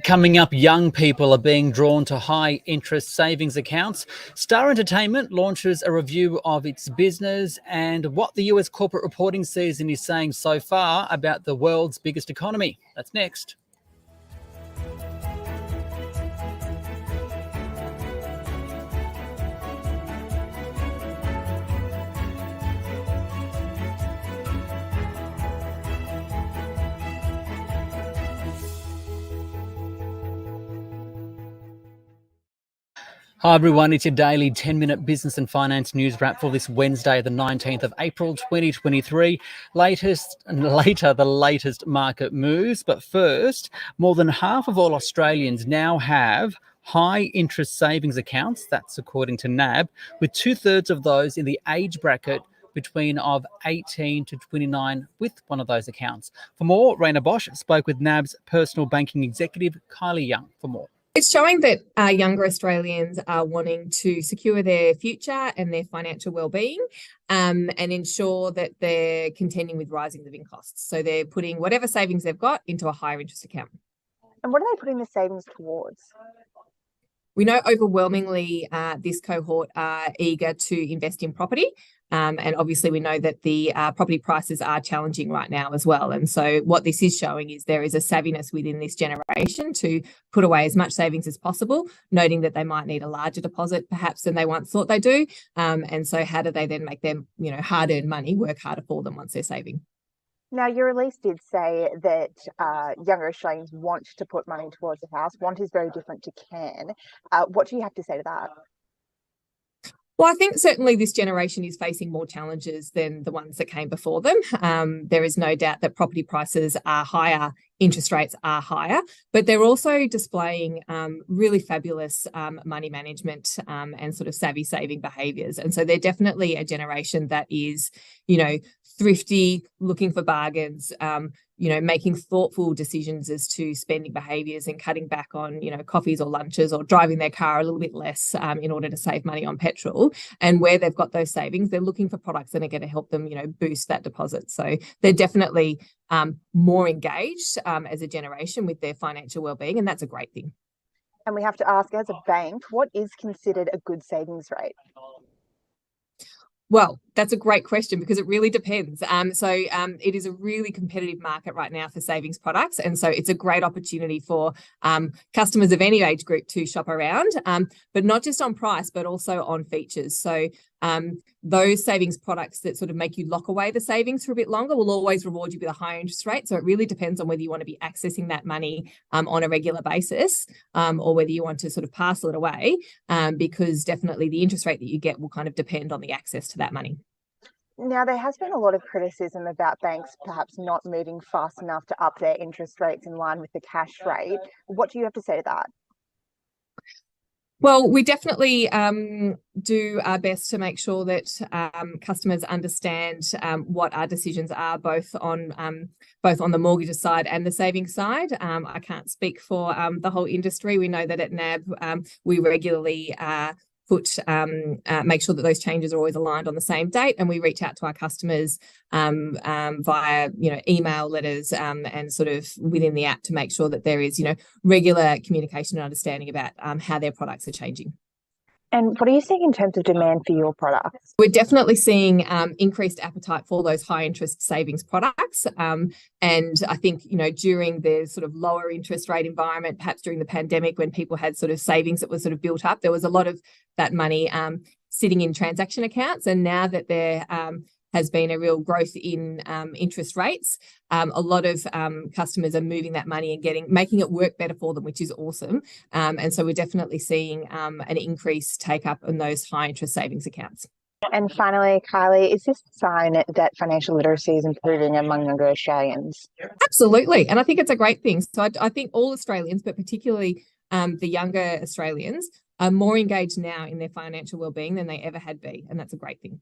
Coming up, young people are being drawn to high-interest savings accounts. Star Entertainment launches a review of its business and what the US corporate reporting season is saying so far about the world's biggest economy. That's next. Hi everyone, it's your daily 10-minute business and finance news wrap for this Wednesday, the 19th of April 2023. Later, the latest market moves. But first, more than half of all Australians now have high interest savings accounts. That's according to NAB, with 2/3 of those in the age bracket between of 18 to 29 with one of those accounts. For more, Rhayna Bosch spoke with NAB's personal banking executive, Kylie Young, for more. It's showing that younger Australians are wanting to secure their future and their financial well-being and ensure that they're contending with rising living costs. So they're putting whatever savings they've got into a higher interest account. And what are they putting the savings towards? We know overwhelmingly this cohort are eager to invest in property. And obviously we know that the property prices are challenging right now as well. And so what this is showing is there is a savviness within this generation to put away as much savings as possible, noting that they might need a larger deposit perhaps than they once thought they do. And so how do they then make their hard-earned money work harder for them once they're saving? Now, your release did say that younger Australians want to put money towards a house. Want is very different to can. What do you have to say to that? Well, I think certainly this generation is facing more challenges than the ones that came before them. There is no doubt that property prices are higher, interest rates are higher, but they're also displaying really fabulous money management and sort of savvy saving behaviours. And so they're definitely a generation that is, thrifty, looking for bargains, making thoughtful decisions as to spending behaviours and cutting back on, coffees or lunches or driving their car a little bit less in order to save money on petrol. And where they've got those savings, they're looking for products that are going to help them, boost that deposit. So they're definitely more engaged as a generation with their financial wellbeing, and that's a great thing. And we have to ask, as a bank, what is considered a good savings rate? Well, that's a great question because it really depends. It is a really competitive market right now for savings products. And so it's a great opportunity for customers of any age group to shop around, but not just on price, but also on features. So those savings products that sort of make you lock away the savings for a bit longer will always reward you with a higher interest rate. So it really depends on whether you want to be accessing that money on a regular basis or whether you want to sort of parcel it away because definitely the interest rate that you get will kind of depend on the access to that money. Now, there has been a lot of criticism about banks perhaps not moving fast enough to up their interest rates in line with the cash rate. What do you have to say to that? Well, we definitely do our best to make sure that customers understand what our decisions are, both on the mortgages side and the savings side. I can't speak for the whole industry. We know that at NAB we regularly make sure that those changes are always aligned on the same date, and we reach out to our customers via email, letters, and sort of within the app to make sure that there is regular communication and understanding about how their products are changing. And what are you seeing in terms of demand for your products? We're definitely seeing increased appetite for those high interest savings products. And I think, during the sort of lower interest rate environment, perhaps during the pandemic when people had sort of savings that was sort of built up, there was a lot of that money sitting in transaction accounts. And now that there has been a real growth in interest rates, a lot of customers are moving that money and making it work better for them, which is awesome. And so we're definitely seeing an increased take up on those high interest savings accounts. And finally, Kylie, is this a sign that financial literacy is improving among younger Australians? Absolutely. And I think it's a great thing. So I think all Australians, but particularly the younger Australians, are more engaged now in their financial wellbeing than they ever had been. And that's a great thing.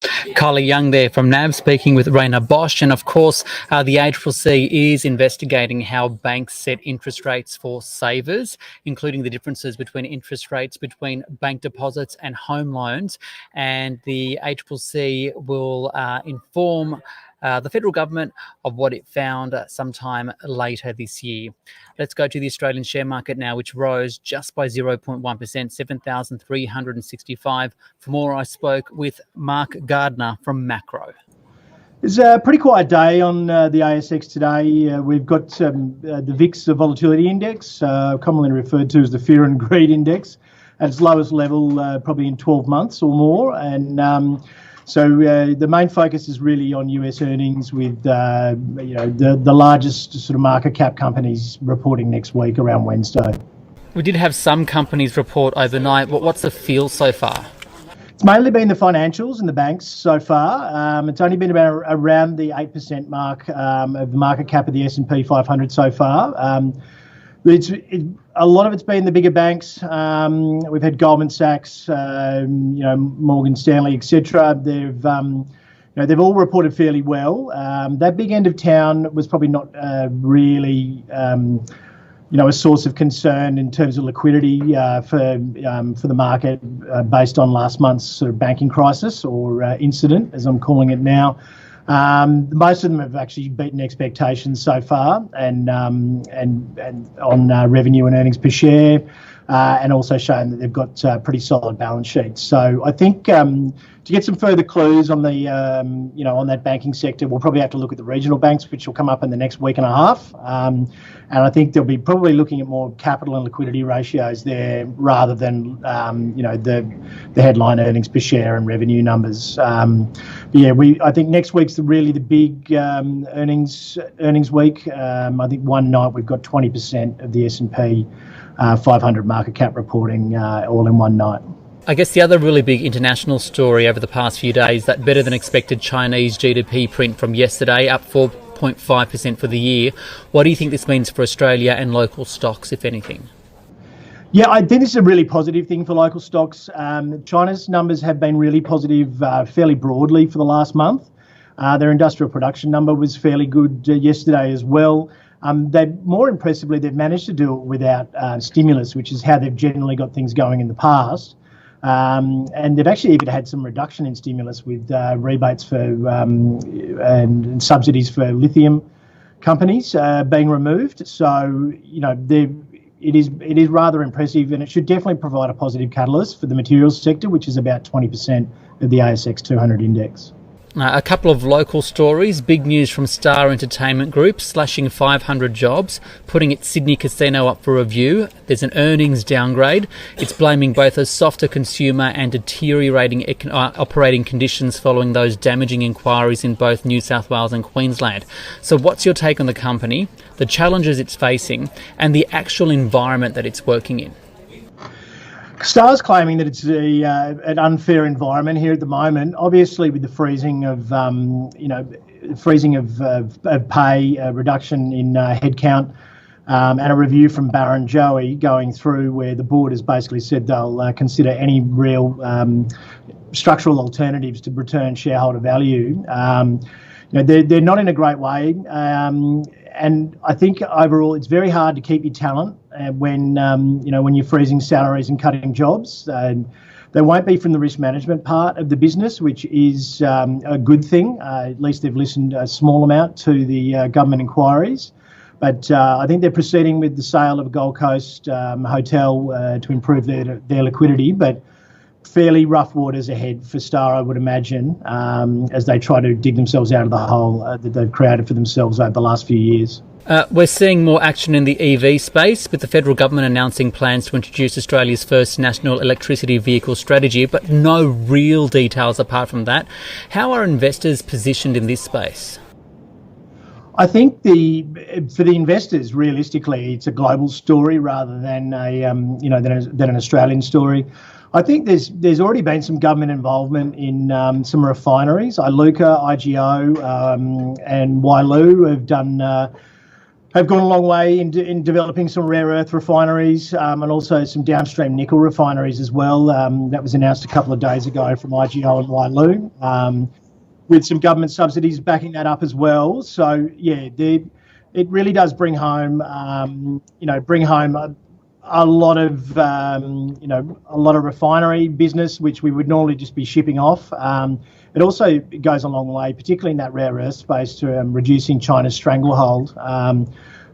Kylie Young there from NAB speaking with Rhayna Bosch. And of course, the ACCC is investigating how banks set interest rates for savers, including the differences between interest rates between bank deposits and home loans. And the ACCC will inform the federal government of what it found sometime later this year. Let's go to the Australian share market now, which rose just by 0.1%, 7,365. For more, I spoke with Mark Gardner from Maqro. It's a pretty quiet day on the ASX today. We've got the VIX, the Volatility Index, commonly referred to as the Fear and Greed Index, at its lowest level probably in 12 months or more. And so the main focus is really on US earnings, with the largest sort of market cap companies reporting next week around Wednesday. We did have some companies report overnight. What's the feel so far? It's mainly been the financials and the banks so far. It's only been about around the 8% mark of the market cap of the S&P 500 so far. A lot of it's been the bigger banks. We've had Goldman Sachs, Morgan Stanley, etc. They've all reported fairly well. That big end of town was probably not really a source of concern in terms of liquidity for the market based on last month's sort of banking crisis or incident, as I'm calling it now. Most of them have actually beaten expectations so far, and on revenue and earnings per share, and also shown that they've got pretty solid balance sheets. So I think to get some further clues on the on that banking sector, we'll probably have to look at the regional banks, which will come up in the next week and a half. And I think they'll be probably looking at more capital and liquidity ratios there rather than the headline earnings per share and revenue numbers. I think next week's really the big earnings week. I think one night we've got 20% of the S&P 500 market cap reporting all in one night. I guess the other really big international story over the past few days, that better than expected Chinese GDP print from yesterday, up 4.5% for the year. What do you think this means for Australia and local stocks, if anything? Yeah, I think this is a really positive thing for local stocks. China's numbers have been really positive fairly broadly for the last month. Their industrial production number was fairly good yesterday as well. More impressively, they've managed to do it without stimulus, which is how they've generally got things going in the past. And they've actually even had some reduction in stimulus with rebates for and subsidies for lithium companies being removed. So, it is rather impressive, and it should definitely provide a positive catalyst for the materials sector, which is about 20% of the ASX 200 index. A couple of local stories. Big news from Star Entertainment Group, slashing 500 jobs, putting its Sydney casino up for review. There's an earnings downgrade. It's blaming both a softer consumer and deteriorating operating conditions following those damaging inquiries in both New South Wales and Queensland. So what's your take on the company, the challenges it's facing, and the actual environment that it's working in? Star's claiming that it's an unfair environment here at the moment. Obviously, with the freezing of pay, reduction in headcount, and a review from Barrenjoey going through, where the board has basically said they'll consider any real structural alternatives to return shareholder value. They're not in a great way. And I think overall it's very hard to keep your talent when you're freezing salaries and cutting jobs. They won't be from the risk management part of the business, which is a good thing. At least they've listened a small amount to the government inquiries. But I think they're proceeding with the sale of a Gold Coast hotel to improve their liquidity. But fairly rough waters ahead for Star, I would imagine, as they try to dig themselves out of the hole that they've created for themselves over the last few years. We're seeing more action in the EV space, with the federal government announcing plans to introduce Australia's first national electricity vehicle strategy, but no real details apart from that. How are investors positioned in this space? I think for the investors, realistically, it's a global story rather than an Australian story. I think there's already been some government involvement in some refineries. Iluka, IGO, and Wyloo have gone a long way in developing some rare earth refineries, and also some downstream nickel refineries as well. That was announced a couple of days ago from IGO and Wyloo, with some government subsidies backing that up as well. So yeah, it really does bring home a lot of refinery business, which we would normally just be shipping off. It also goes a long way, particularly in that rare earth space, to reducing China's stranglehold.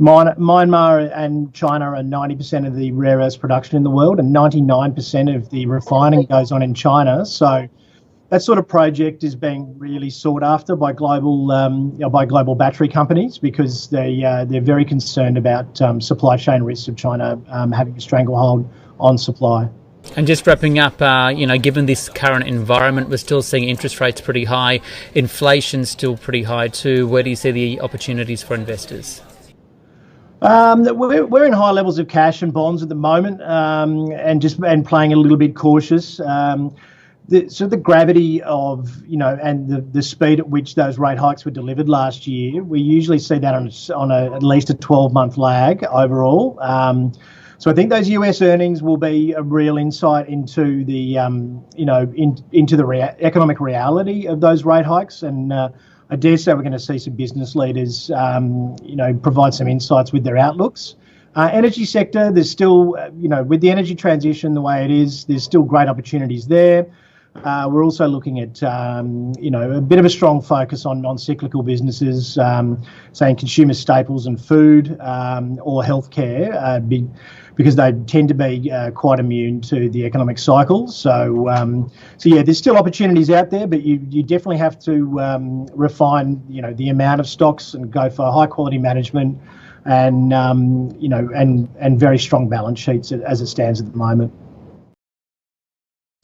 Myanmar and China are 90% of the rare earths production in the world, and 99% of the refining goes on in China. So that sort of project is being really sought after by global battery companies, because they're very concerned about supply chain risks of China having a stranglehold on supply. And just wrapping up, given this current environment, we're still seeing interest rates pretty high, inflation's still pretty high too. Where do you see the opportunities for investors? We're in high levels of cash and bonds at the moment, and playing a little bit cautious. The gravity of, and the speed at which those rate hikes were delivered last year, we usually see that on at least a 12-month lag overall. So I think those US earnings will be a real insight into the, into the economic reality of those rate hikes. And I dare say we're going to see some business leaders, provide some insights with their outlooks. Energy sector, there's still, with the energy transition the way it is, there's still great opportunities there. We're also looking at, a bit of a strong focus on cyclical businesses, saying consumer staples and food, or healthcare, because they tend to be quite immune to the economic cycles. So yeah, there's still opportunities out there, but you definitely have to refine, the amount of stocks and go for high quality management, and and very strong balance sheets as it stands at the moment.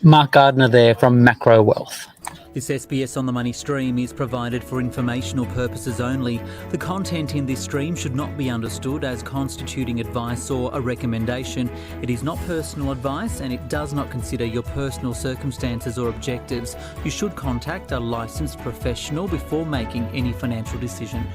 Mark Gardner there from Maqro Wealth. This SBS On The Money stream is provided for informational purposes only. The content in this stream should not be understood as constituting advice or a recommendation. It is not personal advice, and it does not consider your personal circumstances or objectives. You should contact a licensed professional before making any financial decision.